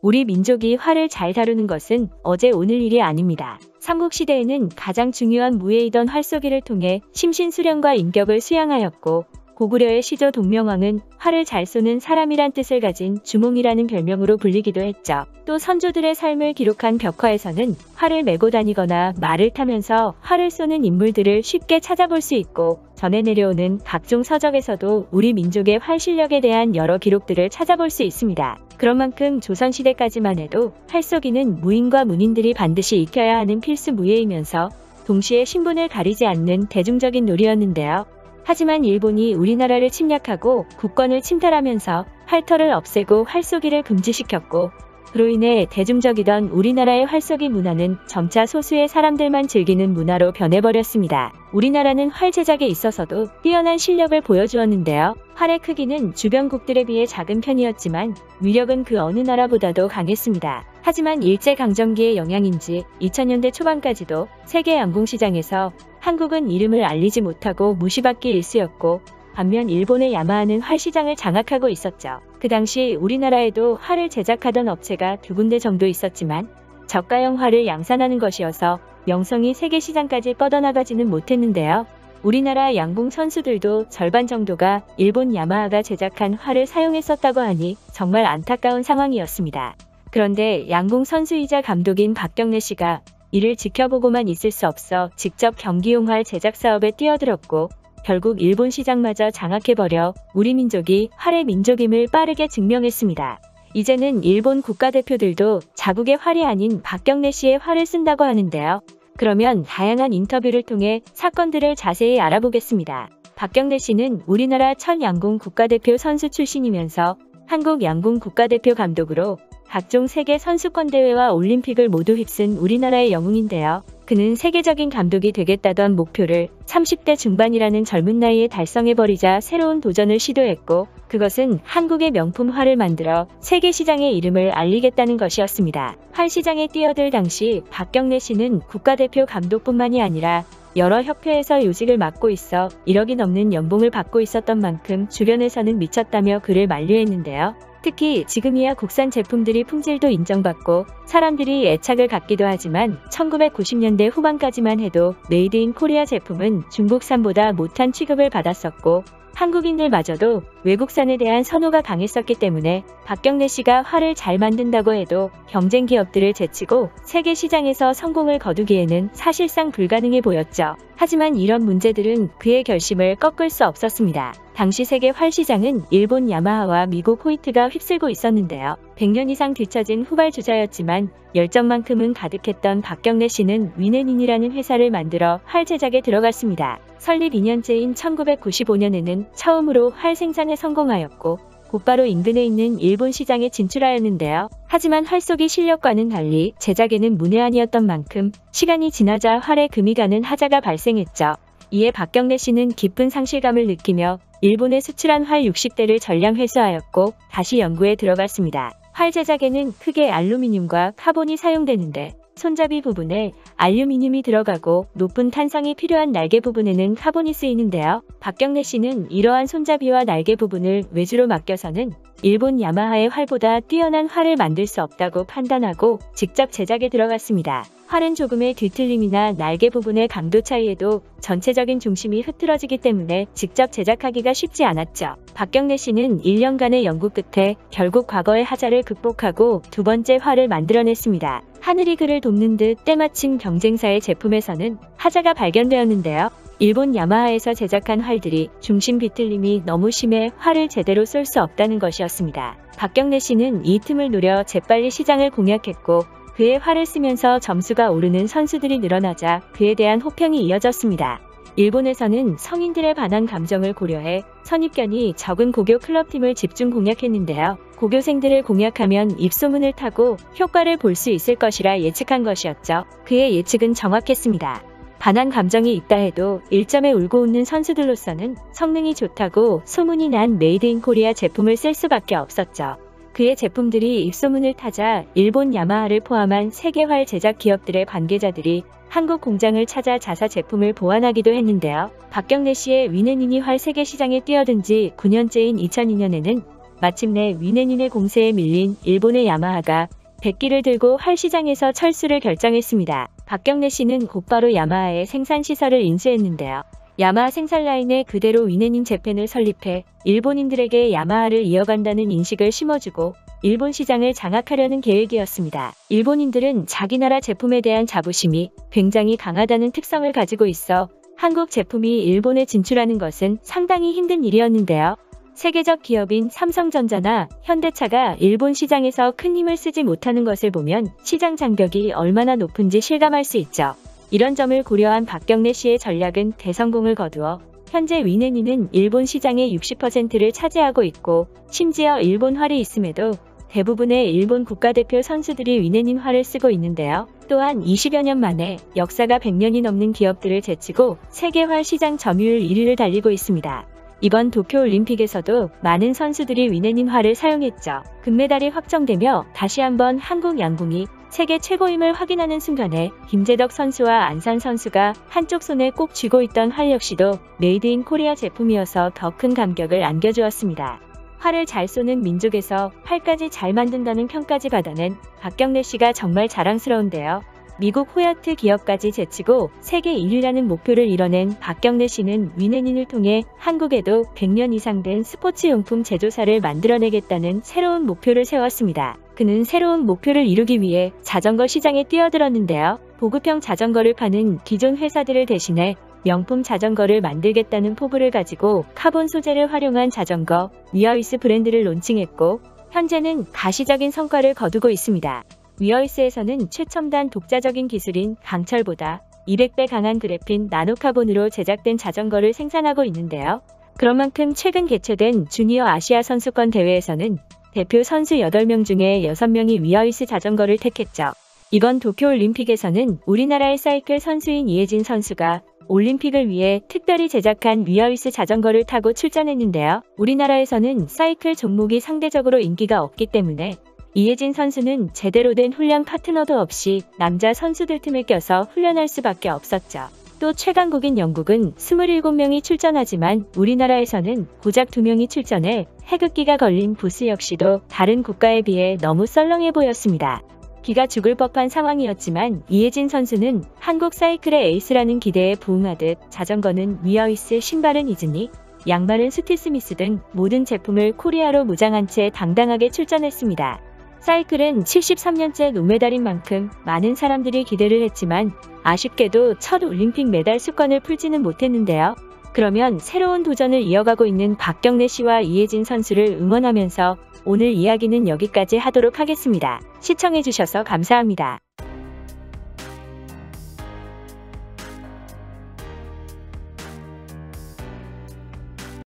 우리 민족이 활을 잘 다루는 것은 어제 오늘 일이 아닙니다. 삼국시대에는 가장 중요한 무예이던 활쏘기를 통해 심신수령과 인격을 수양하였고, 고구려의 시조 동명왕은 활을 잘 쏘는 사람이란 뜻을 가진 주몽이라는 별명으로 불리기도 했죠. 또 선조들의 삶을 기록한 벽화에서는 활을 메고 다니거나 말을 타면서 활을 쏘는 인물들을 쉽게 찾아볼 수 있고, 전해 내려오는 각종 서적에서도 우리 민족의 활 실력에 대한 여러 기록들을 찾아볼 수 있습니다. 그런 만큼 조선시대까지만 해도 활쏘기는 무인과 문인들이 반드시 익혀야 하는 필수 무예이면서 동시에 신분을 가리지 않는 대중적인 놀이였는데요. 하지만 일본이 우리나라를 침략하고 국권을 침탈하면서 활터를 없애고 활쏘기를 금지시켰고, 그로 인해 대중적이던 우리나라의 활쏘기 문화는 점차 소수의 사람들만 즐기는 문화로 변해버렸습니다. 우리나라는 활 제작에 있어서도 뛰어난 실력을 보여주었는데요. 활의 크기는 주변국들에 비해 작은 편이었지만 위력은 그 어느 나라보다도 강했습니다. 하지만 일제강점기의 영향인지 2000년대 초반까지도 세계 양궁시장에서 한국은 이름을 알리지 못하고 무시받기 일쑤였고, 반면 일본의 야마하는 활 시장을 장악하고 있었죠. 그 당시 우리나라에도 활을 제작하던 업체가 2군데 정도 있었지만 저가형 활을 양산하는 것이어서 명성이 세계 시장까지 뻗어나가지는 못했는데요. 우리나라 양궁 선수들도 절반 정도가 일본 야마하가 제작한 활을 사용했었다고 하니 정말 안타까운 상황이었습니다. 그런데 양궁 선수이자 감독인 박경래 씨가 이를 지켜보고만 있을 수 없어 직접 경기용 활 제작 사업에 뛰어들었고, 결국 일본 시장마저 장악해버려 우리 민족이 활의 민족임을 빠르게 증명했습니다. 이제는 일본 국가대표들도 자국의 활이 아닌 박경래 씨의 활을 쓴다고 하는데요. 그러면 다양한 인터뷰를 통해 사건들을 자세히 알아보겠습니다. 박경래 씨는 우리나라 첫 양궁 국가대표 선수 출신이면서 한국 양궁 국가대표 감독으로 각종 세계 선수권 대회와 올림픽을 모두 휩쓴 우리나라의 영웅인데요. 그는 세계적인 감독이 되겠다던 목표를 30대 중반이라는 젊은 나이에 달성해버리자 새로운 도전을 시도했고, 그것은 한국의 명품 활을 만들어 세계 시장에 이름을 알리겠다는 것이었습니다. 활 시장에 뛰어들 당시 박경래 씨는 국가대표 감독뿐만이 아니라 여러 협회에서 요직을 맡고 있어 1억이 넘는 연봉을 받고 있었던 만큼 주변에서는 미쳤다며 그를 만류했는데요. 특히 지금이야 국산 제품들이 품질도 인정받고 사람들이 애착을 갖기도 하지만 1990년대 후반까지만 해도 메이드 인 코리아 제품은 중국산보다 못한 취급을 받았었고, 한국인들마저도 외국산에 대한 선호가 강했었기 때문에 박경래 씨가 활을 잘 만든다고 해도 경쟁 기업들을 제치고 세계 시장에서 성공을 거두기에는 사실상 불가능해 보였죠. 하지만 이런 문제들은 그의 결심을 꺾을 수 없었습니다. 당시 세계 활 시장은 일본 야마하와 미국 호이트가 휩쓸고 있었는데요. 100년 이상 뒤처진 후발주자였지만 열정만큼은 가득했던 박경래 씨는 위넨인이라는 회사를 만들어 활 제작에 들어갔습니다. 설립 2년째인 1995년에는 처음으로 활 생산에 성공하였고, 곧바로 인근에 있는 일본 시장에 진출하였는데요. 하지만 활쏘기 실력과는 달리 제작에는 문외한이었던 만큼 시간이 지나자 활에 금이 가는 하자가 발생했죠. 이에 박경래 씨는 깊은 상실감을 느끼며 일본에 수출한 활 60대를 전량 회수하였고 다시 연구에 들어갔습니다. 활 제작에는 크게 알루미늄과 카본이 사용되는데, 손잡이 부분에 알루미늄이 들어가고 높은 탄성이 필요한 날개 부분에는 카본이 쓰이는데요. 박경래 씨는 이러한 손잡이와 날개 부분을 외주로 맡겨서는 일본 야마하의 활보다 뛰어난 활을 만들 수 없다고 판단하고 직접 제작에 들어갔습니다. 활은 조금의 뒤틀림이나 날개 부분의 강도 차이에도 전체적인 중심이 흐트러지기 때문에 직접 제작하기가 쉽지 않았죠. 박경래 씨는 1년간의 연구 끝에 결국 과거의 하자를 극복하고 두 번째 활을 만들어냈습니다. 하늘이 그를 돕는 듯 때마침 경쟁사의 제품에서는 하자가 발견되었는데요. 일본 야마하에서 제작한 활들이 중심 비틀림이 너무 심해 활을 제대로 쏠 수 없다는 것이었습니다. 박경래 씨는 이 틈을 노려 재빨리 시장을 공략했고, 그의 활을 쓰면서 점수가 오르는 선수들이 늘어나자 그에 대한 호평이 이어졌습니다. 일본에서는 성인들에 반한 감정을 고려해 선입견이 적은 고교 클럽팀을 집중 공략했는데요. 고교생들을 공략하면 입소문을 타고 효과를 볼 수 있을 것이라 예측한 것이었죠. 그의 예측은 정확했습니다. 반한 감정이 있다 해도 1점에 울고 웃는 선수들로서는 성능이 좋다고 소문이 난 메이드 인 코리아 제품을 쓸 수밖에 없었죠. 그의 제품들이 입소문을 타자 일본 야마하를 포함한 세계활 제작 기업들의 관계자들이 한국 공장을 찾아 자사 제품을 보완하기도 했는데요. 박경래 씨의 위넨인이 활 세계 시장에 뛰어든 지 9년째인 2002년에는 마침내 위네닌의 공세에 밀린 일본의 야마하가 백기를 들고 활 시장에서 철수를 결정했습니다. 박경래 씨는 곧바로 야마하의 생산시설을 인수했는데요. 야마하 생산 라인에 그대로 위네닌 재팬을 설립해 일본인들에게 야마하를 이어간다는 인식을 심어주고 일본 시장을 장악하려는 계획이었습니다. 일본인들은 자기 나라 제품에 대한 자부심이 굉장히 강하다는 특성을 가지고 있어 한국 제품이 일본에 진출하는 것은 상당히 힘든 일이었는데요. 세계적 기업인 삼성전자나 현대차가 일본 시장에서 큰 힘을 쓰지 못하는 것을 보면 시장 장벽이 얼마나 높은지 실감할 수 있죠. 이런 점을 고려한 박경래 씨의 전략은 대성공을 거두어 현재 위네닌은 일본 시장의 60%를 차지하고 있고 심지어 일본화를 있음에도 대부분의 일본 국가대표 선수들이 위네닌 화를 쓰고 있는데요. 또한 20여 년 만에 역사가 100년이 넘는 기업들을 제치고 세계화 시장 점유율 1위를 달리고 있습니다. 이번 도쿄올림픽에서도 많은 선수들이 위네닌화를 사용했죠. 금메달이 확정되며 다시 한번 한국 양궁이 세계 최고임을 확인하는 순간에 김재덕 선수와 안산 선수가 한쪽 손에 꼭 쥐고 있던 활 역시도 메이드 인 코리아 제품이어서 더 큰 감격을 안겨주었습니다. 활을 잘 쏘는 민족에서 활까지 잘 만든다는 평까지 받아낸 박경래 씨가 정말 자랑스러운데요. 미국 호야트 기업까지 제치고 세계 1위라는 목표를 이뤄낸 박경래 씨는 위네닌을 통해 한국에도 100년 이상 된 스포츠용품 제조사를 만들어내겠다는 새로운 목표를 세웠습니다. 그는 새로운 목표를 이루기 위해 자전거 시장에 뛰어들었는데요. 보급형 자전거를 파는 기존 회사들을 대신해 명품 자전거를 만들겠다는 포부를 가지고 카본 소재를 활용한 자전거 위어이스 브랜드를 론칭했고 현재는 가시적인 성과를 거두고 있습니다. 위어이스에서는 최첨단 독자적인 기술인 강철보다 200배 강한 그래핀 나노카본으로 제작된 자전거를 생산하고 있는데요. 그런 만큼 최근 개최된 주니어 아시아 선수권 대회에서는 대표 선수 8명 중에 6명이 위어이스 자전거를 택했죠. 이번 도쿄올림픽에서는 우리나라의 사이클 선수인 이혜진 선수가 올림픽을 위해 특별히 제작한 위어이스 자전거를 타고 출전했는데요. 우리나라에서는 사이클 종목이 상대적으로 인기가 없기 때문에 이혜진 선수는 제대로 된 훈련 파트너도 없이 남자 선수들 틈에 껴서 훈련할 수밖에 없었죠. 또 최강국인 영국은 27명이 출전하지만 우리나라에서는 고작 2명이 출전해 해극기가 걸린 부스 역시도 다른 국가에 비해 너무 썰렁해 보였습니다. 기가 죽을 법한 상황이었지만 이혜진 선수는 한국 사이클의 에이스라는 기대에 부응하듯 자전거는 위어이스, 신발은 이즈니, 양말은 스티스미스 등 모든 제품을 코리아로 무장한 채 당당하게 출전했습니다. 사이클은 73년째 노메달인 만큼 많은 사람들이 기대를 했지만 아쉽게도 첫 올림픽 메달 수건을 풀지는 못했는데요. 그러면 새로운 도전을 이어가고 있는 박경래 씨와 이혜진 선수를 응원하면서 오늘 이야기는 여기까지 하도록 하겠습니다. 시청해주셔서 감사합니다.